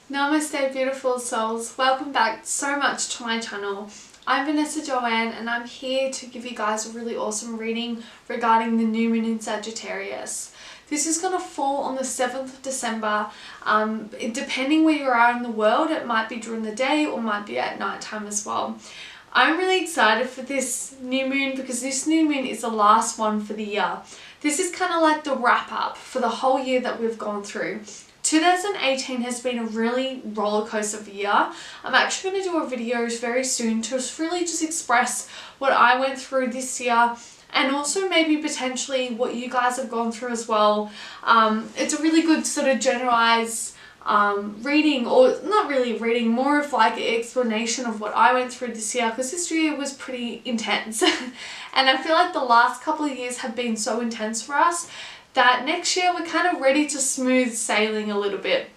Namaste beautiful souls, welcome back so much to my channel. I'm Vanessa J and I'm here to give you guys a really awesome reading regarding the new moon in Sagittarius. This is going to fall on the 7th of December. Depending where you are in the world, it might be during the day or might be at night time as well. I'm really excited for this new moon because this new moon is the last one for the year. This is kind of like the wrap up for the whole year that we've gone through. 2018 has been a really roller coaster of a year. I'm actually going to do a video very soon to really just express what I went through this year and also maybe potentially what you guys have gone through as well. It's a really good sort of generalized reading, or not really reading, more of like an explanation of what I went through this year, because this year was pretty intense and I feel like the last couple of years have been so intense for us that next year we're kind of ready to smooth sailing a little bit.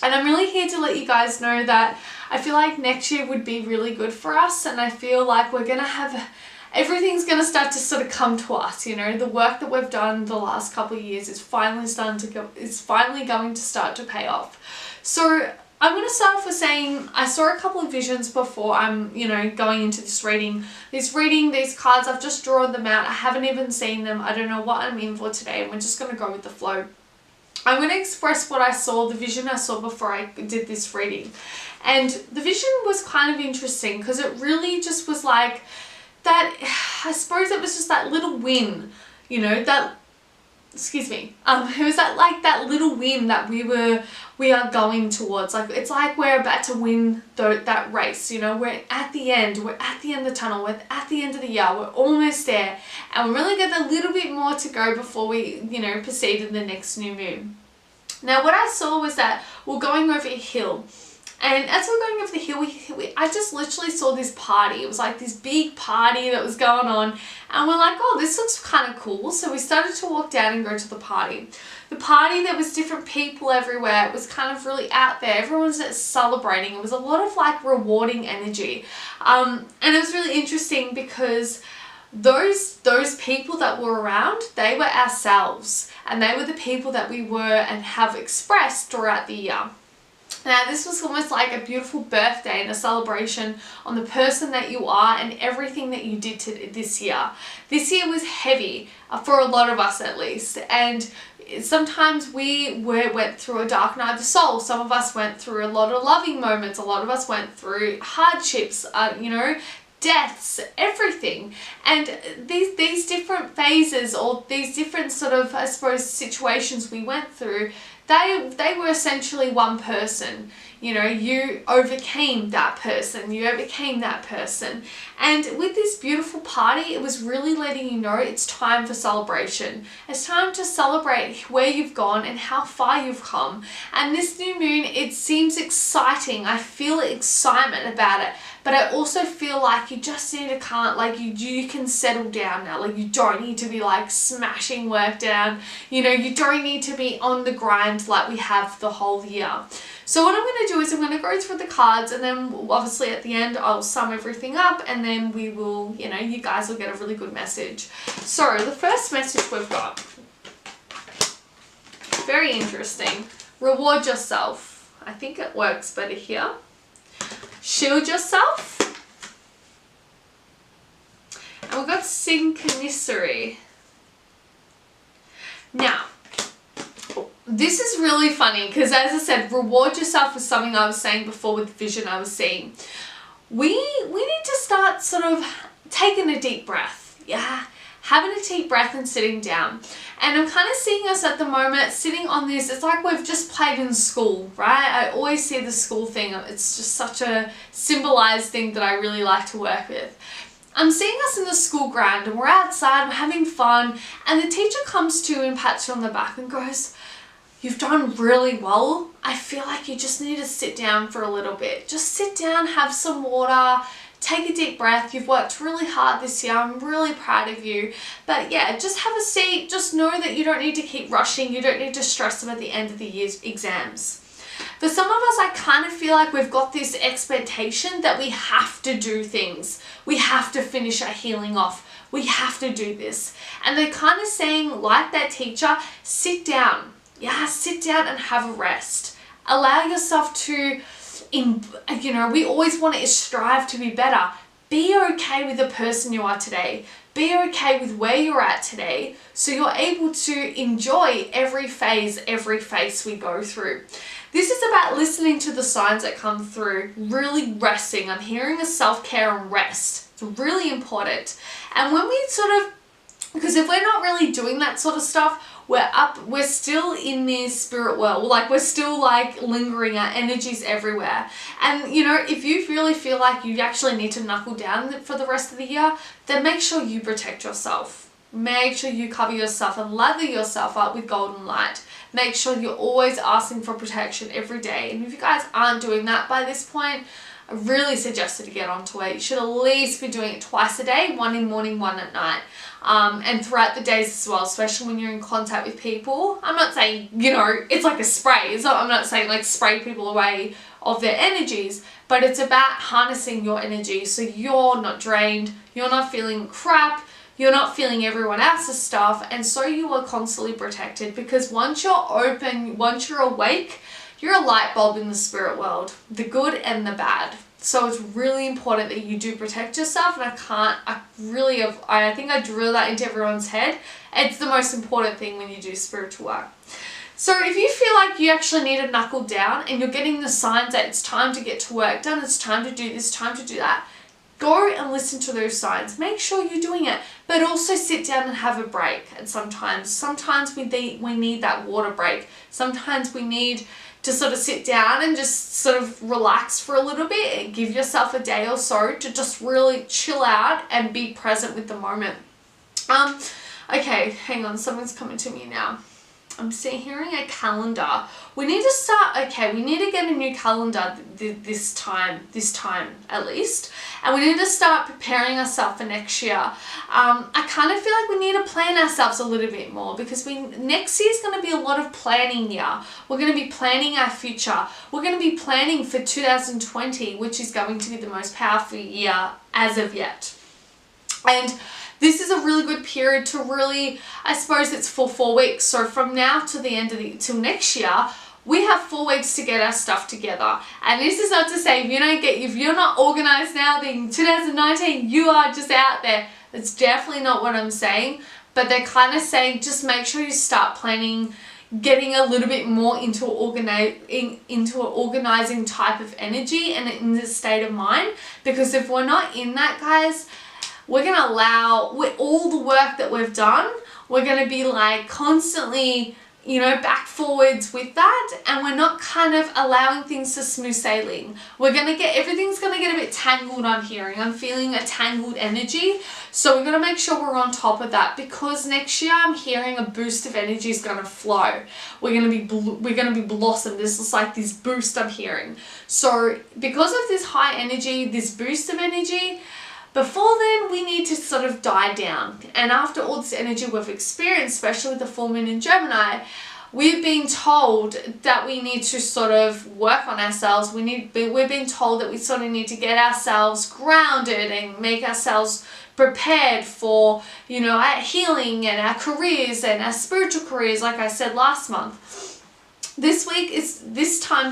And I'm really here to let you guys know that I feel like next year would be really good for us, and I feel like we're gonna have, everything's gonna start to sort of come to us, you know, the work that we've done the last couple of years is finally going to start to pay off. So I'm going to start off with saying I saw a couple of visions before I'm, going into this reading. These cards, I've just drawn them out. I haven't even seen them. I don't know what I'm in for today, and we're just going to go with the flow. I'm going to express what I saw, the vision I saw before I did this reading. And the vision was kind of interesting because it really just was like that, I suppose it was just that little win, it was that little win that we are going towards. Like, it's like we're about to win that race, we're at the end of the tunnel, we're at the end of the year, we're almost there, and we're really got a little bit more to go before we, proceed in the next new moon. Now, what I saw was that we're going over a hill. And as we're going over the hill, I just literally saw this party. It was like this big party that was going on. And we're like, oh, this looks kind of cool. So we started to walk down and go to the party. The party, there was different people everywhere. It was kind of really out there. Everyone's celebrating. It was a lot of like rewarding energy. And it was really interesting because those people that were around, they were ourselves. And they were the people that we were and have expressed throughout the year. Now, this was almost like a beautiful birthday and a celebration on the person that you are and everything that you did this year. This year was heavy, for a lot of us at least, and sometimes we went through a dark night of the soul. Some of us went through a lot of loving moments. A lot of us went through hardships, deaths, everything. And these different phases, or these different sort of, I suppose, situations we went through, they were essentially one person. You overcame that person, you overcame that person. And with this beautiful party, it was really letting you know it's time for celebration. It's time to celebrate where you've gone and how far you've come. And this new moon, it seems exciting. I feel excitement about it. But I also feel like you just need to you can settle down now. Like, you don't need to be like smashing work down. You don't need to be on the grind like we have the whole year. So what I'm going to do is I'm going to go through the cards, and then obviously at the end I'll sum everything up, and then we will, you guys will get a really good message. So the first message we've got, very interesting. Reward yourself. I think it works better here. Shield yourself. And we've got synchronicity. Now, this is really funny because, as I said, reward yourself was something I was saying before with the vision I was seeing. We need to start sort of taking a deep breath. Yeah. Having a deep breath and sitting down. And I'm kind of seeing us at the moment sitting on this. It's like we've just played in school, right? I always see the school thing. It's just such a symbolized thing that I really like to work with. I'm seeing us in the school ground, and we're outside, we're having fun, and the teacher comes to you and pats you on the back and goes, "You've done really well. I feel like you just need to sit down for a little bit. Just sit down, have some water, take a deep breath. You've worked really hard this year. I'm really proud of you. But yeah, just have a seat. Just know that you don't need to keep rushing. You don't need to stress them at the end of the year's exams." For some of us, I kind of feel like we've got this expectation that we have to do things. We have to finish our healing off. We have to do this. And they're kind of saying, like that teacher, sit down. Yeah, sit down and have a rest. Allow yourself to, you know, we always want to strive to be better. Be okay with the person you are today. Be okay with where you're at today, so you're able to enjoy every phase we go through. This is about listening to the signs that come through, really resting. I'm hearing a self-care and rest. It's really important. And when we sort of, because if we're not really doing that sort of stuff, we're still in the spirit world, like we're still like lingering, our energies everywhere. And you know, if you really feel like you actually need to knuckle down for the rest of the year, then make sure you protect yourself. Make sure you cover yourself and lather yourself up with golden light. Make sure you're always asking for protection every day. And if you guys aren't doing that by this point, I really suggest you to get onto it. You should at least be doing it twice a day, one in the morning, one at night. And throughout the days as well, especially when you're in contact with people. I'm not saying, you know, it's like a spray. I'm not saying like spray people away of their energies, but it's about harnessing your energy so you're not drained, you're not feeling crap, you're not feeling everyone else's stuff, and so you are constantly protected, because once you're open, once you're awake, you're a light bulb in the spirit world, the good and the bad. So it's really important that you do protect yourself, and I think I drill that into everyone's head. It's the most important thing when you do spiritual work. So if you feel like you actually need to knuckle down and you're getting the signs that it's time to get to work done, it's time to do this, time to do that, go and listen to those signs. Make sure you're doing it, but also sit down and have a break. And sometimes we need that water break. Sometimes we need to sort of sit down and just sort of relax for a little bit and give yourself a day or so to just really chill out and be present with the moment. Okay, hang on, someone's coming to me now. I'm hearing a calendar. We need to get a new calendar this time at least. And we need to start preparing ourselves for next year. I kind of feel like we need to plan ourselves a little bit more, because next year is going to be a lot of planning year. We're going to be planning our future. We're going to be planning for 2020, which is going to be the most powerful year as of yet. And this is a really good period to really, I suppose it's for 4 weeks. So from now to the end of till next year, we have 4 weeks to get our stuff together. And this is not to say if you're not organized now, then 2019, you are just out there. That's definitely not what I'm saying. But they're kind of saying, just make sure you start planning, getting a little bit more into an organizing type of energy and in the state of mind. Because if we're not in that, guys, we're going to allow, with all the work that we've done, we're going to be like constantly, back forwards with that, and we're not kind of allowing things to smooth sailing. Everything's going to get a bit tangled, I'm hearing. I'm feeling a tangled energy. So we're going to make sure we're on top of that, because next year I'm hearing a boost of energy is going to flow. We're going to be blossomed. This is like this boost I'm hearing. So because of this high energy, this boost of energy, before then, we need to sort of die down. And after all this energy we've experienced, especially with the full moon in Gemini, we've been told that we need to sort of work on ourselves. We've been told that we sort of need to get ourselves grounded and make ourselves prepared for, our healing and our careers and our spiritual careers, like I said last month. This time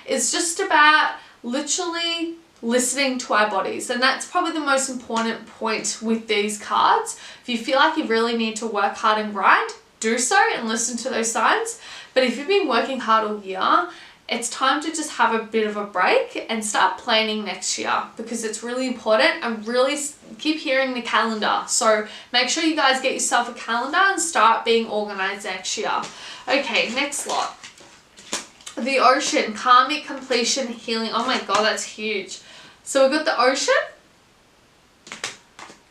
is just about literally listening to our bodies, and that's probably the most important point with these cards. If you feel like you really need to work hard and grind, do so and listen to those signs. But if you've been working hard all year, it's time to just have a bit of a break and start planning next year, because it's really important. I really keep hearing the calendar, so make sure you guys get yourself a calendar and start being organized next year. Okay, next lot. The ocean, karmic completion, healing. Oh my god, that's huge. So we've got the ocean,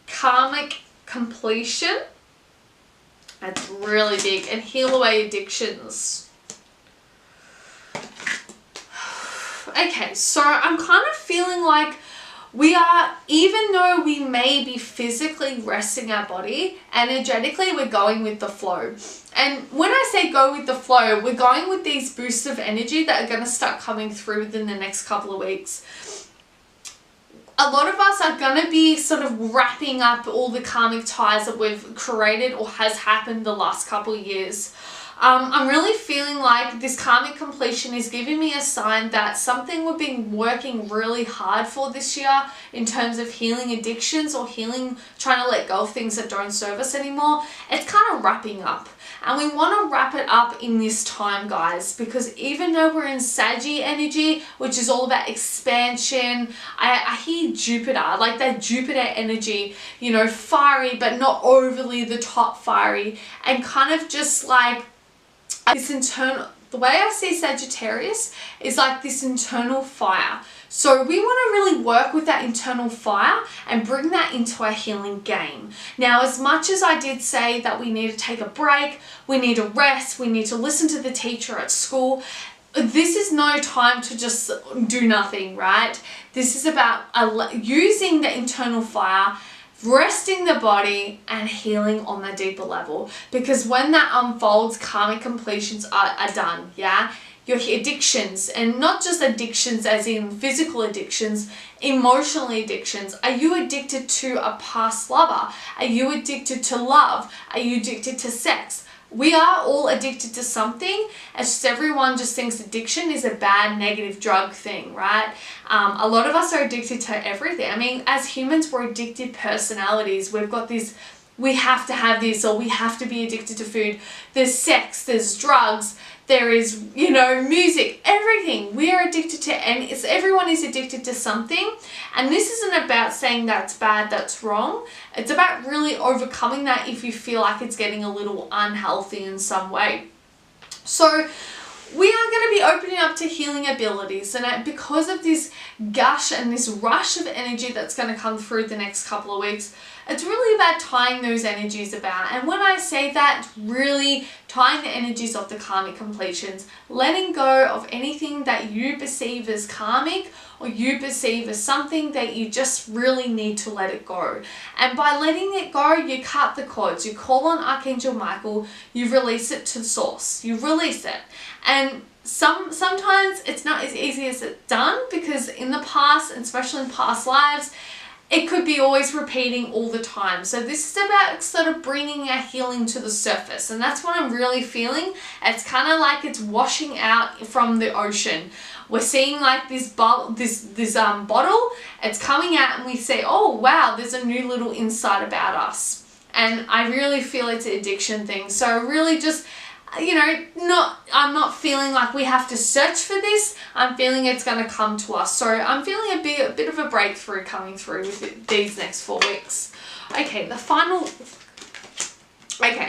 karmic completion, that's really big, and heal away addictions. Okay, so I'm kind of feeling like even though we may be physically resting our body, energetically we're going with the flow. And when I say go with the flow, we're going with these boosts of energy that are going to start coming through within the next couple of weeks. A lot of us are going to be sort of wrapping up all the karmic ties that we've created or has happened the last couple of years. I'm really feeling like this karmic completion is giving me a sign that something we've been working really hard for this year in terms of healing addictions or healing, trying to let go of things that don't serve us anymore. It's kind of wrapping up. And we want to wrap it up in this time, guys, because even though we're in Saggy energy, which is all about expansion, I hear Jupiter, like that Jupiter energy, you know, fiery, but not overly the top fiery, and kind of just like this internal, the way I see Sagittarius is like this internal fire. So we want to really work with that internal fire and bring that into our healing game. Now, as much as I did say that we need to take a break, we need to rest, we need to listen to the teacher at school, this is no time to just do nothing, right? This is about using the internal fire, resting the body, and healing on the deeper level. Because when that unfolds, karmic completions are done, yeah? Your addictions, and not just addictions as in physical addictions, emotional addictions. Are you addicted to a past lover? Are you addicted to love? Are you addicted to sex? We are all addicted to something. It's just everyone just thinks addiction is a bad negative drug thing, right? A lot of us are addicted to everything. I mean, as humans, we're addicted personalities. We've got this, we have to have this, or we have to be addicted to food. There's sex, there's drugs, there is, you know, music, everything. We are addicted to, and everyone is addicted to something. And this isn't about saying that's bad, that's wrong. It's about really overcoming that if you feel like it's getting a little unhealthy in some way. So we are going to be opening up to healing abilities, and because of this gush and this rush of energy that's going to come through the next couple of weeks, it's really about tying those energies about. And when I say that, really tying the energies of the karmic completions, letting go of anything that you perceive as karmic or you perceive as something that you just really need to let it go. And by letting it go, you cut the cords, you call on Archangel Michael, you release it to the source, you release it. And sometimes it's not as easy as it's done, because in the past, and especially in past lives, it could be always repeating all the time. So this is about sort of bringing our healing to the surface, and that's what I'm really feeling. It's kind of like it's washing out from the ocean. We're seeing like this bottle, it's coming out, and we say, oh wow, there's a new little insight about us. And I really feel it's an addiction thing. So really just, you know, I'm not feeling like we have to search for this. I'm feeling it's going to come to us. So I'm feeling a bit of a breakthrough coming through with these next 4 weeks. Okay,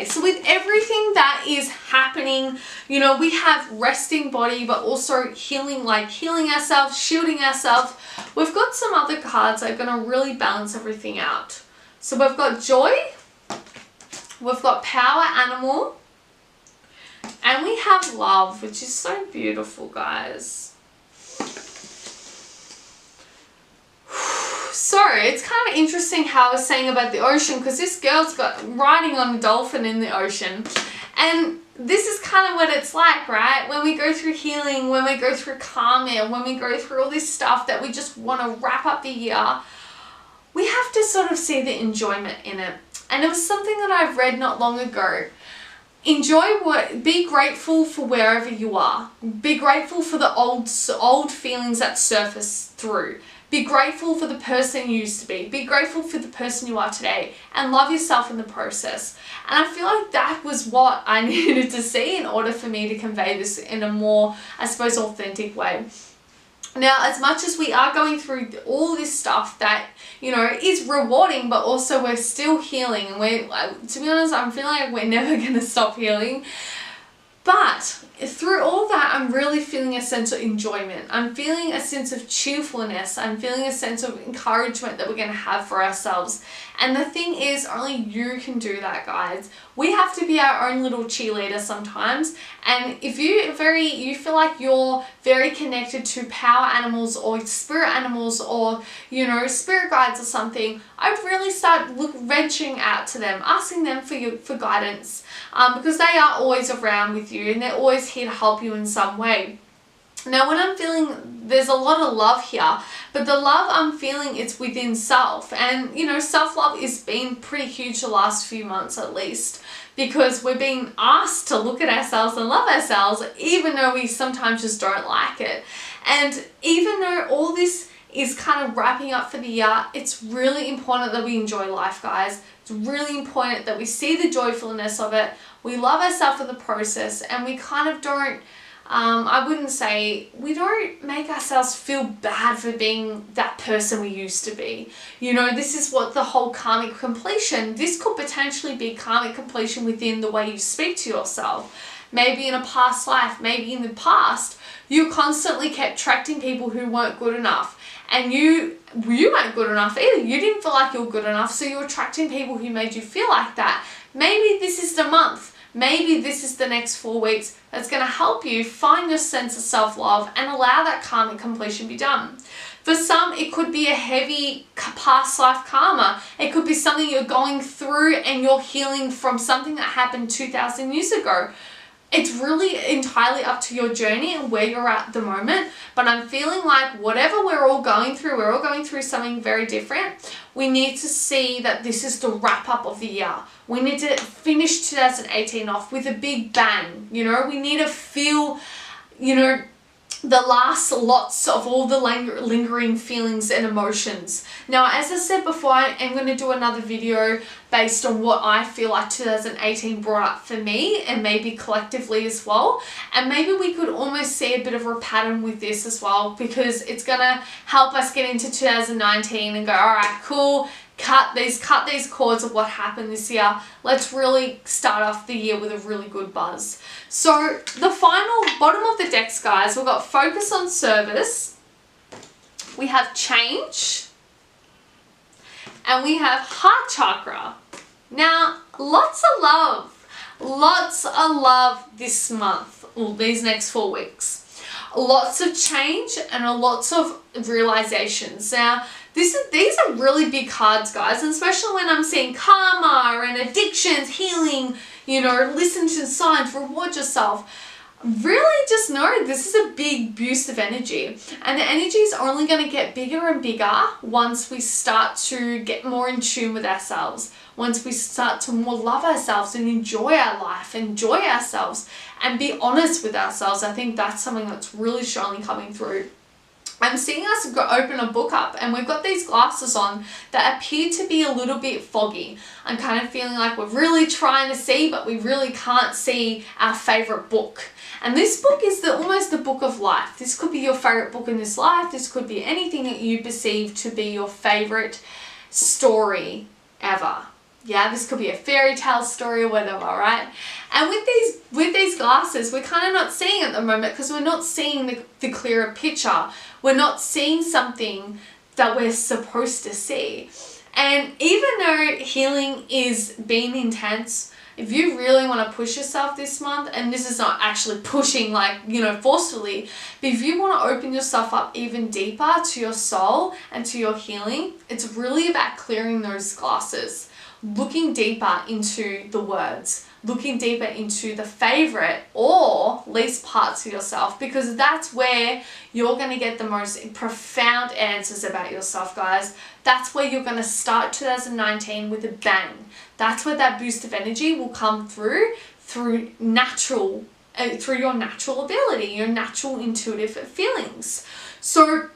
so with everything that is happening, you know, we have resting body, but also healing, like healing ourselves, shielding ourselves. We've got some other cards that are going to really balance everything out. So we've got joy, we've got power animal, and we have love, which is so beautiful, guys. So it's kind of interesting how I was saying about the ocean, because this girl's got riding on a dolphin in the ocean. And this is kind of what it's like, right? When we go through healing, when we go through karma, when we go through all this stuff that we just want to wrap up the year, we have to sort of see the enjoyment in it. And it was something that I've read not long ago. Be grateful for wherever you are. Be grateful for the old feelings that surface through. Be grateful for the person you used to be. Be grateful for the person you are today, and love yourself in the process. And I feel like that was what I needed to see in order for me to convey this in a more, I suppose, authentic way. Now, as much as we are going through all this stuff that, you know, is rewarding, but also we're still healing, and to be honest, I'm feeling like we're never going to stop healing. But through all that, I'm really feeling a sense of enjoyment. I'm feeling a sense of cheerfulness. I'm feeling a sense of encouragement that we're going to have for ourselves. And the thing is, only you can do that, guys. We have to be our own little cheerleader sometimes. And if you feel like you're very connected to power animals or spirit animals, or, you know, spirit guides or something, I'd really start venturing out to them, asking them for guidance, because they are always around with you, and they're always here to help you in some way. Now, when I'm feeling, there's a lot of love here, but the love I'm feeling is within self. And, you know, self-love has been pretty huge the last few months at least, because we're being asked to look at ourselves and love ourselves, even though we sometimes just don't like it. And even though all this is kind of wrapping up for the year, it's really important that we enjoy life, guys. It's really important that we see the joyfulness of it. We love ourselves for the process, and we kind of don't, we don't make ourselves feel bad for being that person we used to be. You know, this is what the whole karmic completion, this could potentially be karmic completion within the way you speak to yourself. Maybe in a past life, maybe in the past, you constantly kept attracting people who weren't good enough. And you weren't good enough either. You didn't feel like you were good enough, so you're attracting people who made you feel like that. Maybe this is the month. Maybe this is the next 4 weeks that's going to help you find your sense of self-love and allow that karmic completion to be done. For some, it could be a heavy past life karma. It could be something you're going through and you're healing from something that happened 2,000 years ago. It's really entirely up to your journey and where you're at the moment. But I'm feeling like whatever we're all going through something very different. We need to see that this is the wrap up of the year. We need to finish 2018 off with a big bang. You know, we need to feel, you know, the last lots of all the lingering feelings and emotions. Now, as I said before, I am going to do another video based on what I feel like 2018 brought up for me, and maybe collectively as well. And maybe we could almost see a bit of a pattern with this as well, because it's going to help us get into 2019 and go, all right, cool. Cut these cords of what happened this year. Let's really start off the year with a really good buzz. So the final bottom of the decks, guys, we've got focus on service, we have change, and we have heart chakra. Now, lots of love this month, or these next 4 weeks. Lots of change and lots of realizations. Now, these are really big cards, guys, and especially when I'm seeing karma and addictions, healing, you know, listen to signs, reward yourself. Really just know this is a big boost of energy, and the energy is only going to get bigger and bigger once we start to get more in tune with ourselves, once we start to more love ourselves and enjoy our life, enjoy ourselves, and be honest with ourselves. I think that's something that's really strongly coming through. I'm seeing us open a book up, and we've got these glasses on that appear to be a little bit foggy. I'm kind of feeling like we're really trying to see, but we really can't see our favorite book. And this book is almost the book of life. This could be your favorite book in this life. This could be anything that you perceive to be your favorite story ever. Yeah, this could be a fairy tale story or whatever, right? And with these glasses, we're kind of not seeing at the moment, because we're not seeing the clearer picture. We're not seeing something that we're supposed to see. And even though healing is being intense, if you really want to push yourself this month, and this is not actually pushing like, you know, forcefully, but if you want to open yourself up even deeper to your soul and to your healing, it's really about clearing those glasses, looking deeper into the words, looking deeper into the favorite or least parts of yourself, because that's where you're going to get the most profound answers about yourself, guys. That's where you're going to start 2019 with a bang. That's where that boost of energy will come through your natural ability, your natural intuitive feelings. So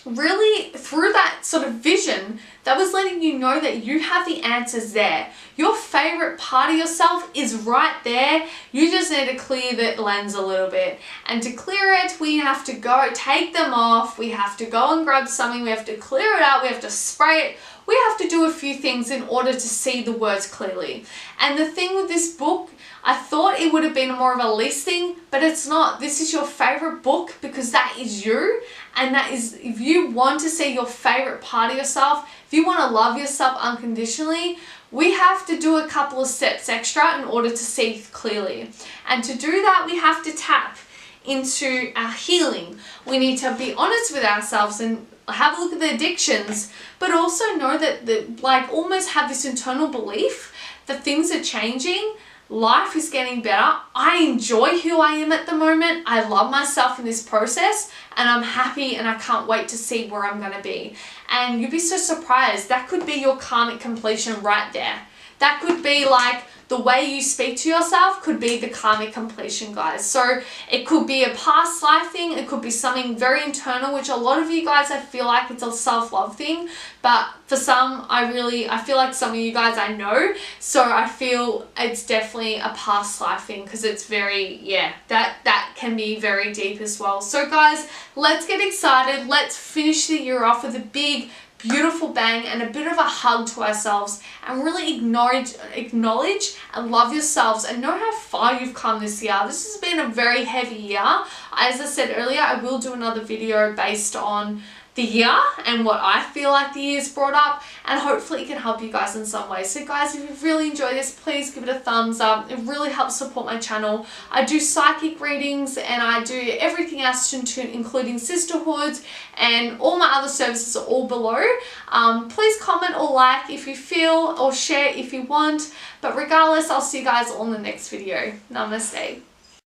really, through that sort of vision, that was letting you know that you have the answers there. Your favorite part of yourself is right there. You just need to clear the lens a little bit. And to clear it, we have to go take them off. We have to go and grab something. We have to clear it out. We have to spray it. We have to do a few things in order to see the words clearly. And the thing with this book, I thought it would have been more of a lease thing, but it's not. This is your favorite book because that is you. And that is, if you want to see your favorite part of yourself, if you want to love yourself unconditionally, we have to do a couple of steps extra in order to see clearly. And to do that, we have to tap into our healing. We need to be honest with ourselves and have a look at the addictions, but also know that almost have this internal belief that things are changing. Life is getting better. I enjoy who I am at the moment. I love myself in this process, and I'm happy, and I can't wait to see where I'm going to be. And you'd be so surprised. That could be your karmic completion right there. That could be like the way you speak to yourself could be the karmic completion, guys. So it could be a past life thing. It could be something very internal, which a lot of you guys, I feel like it's a self-love thing. But for some, I feel like some of you guys I know. So I feel it's definitely a past life thing, because it's very, yeah, that can be very deep as well. So guys, let's get excited. Let's finish the year off with a big, beautiful bang and a bit of a hug to ourselves, and really acknowledge and love yourselves, and know how far you've come this year. This has been a very heavy year. As I said earlier, I will do another video based on the year and what I feel like the year's brought up, and hopefully it can help you guys in some way. So guys, if you've really enjoyed this, please give it a thumbs up. It really helps support my channel. I do psychic readings and I do everything else, including sisterhoods, and all my other services are all below. Please comment or like if you feel, or share if you want. But regardless, I'll see you guys all in the next video. Namaste.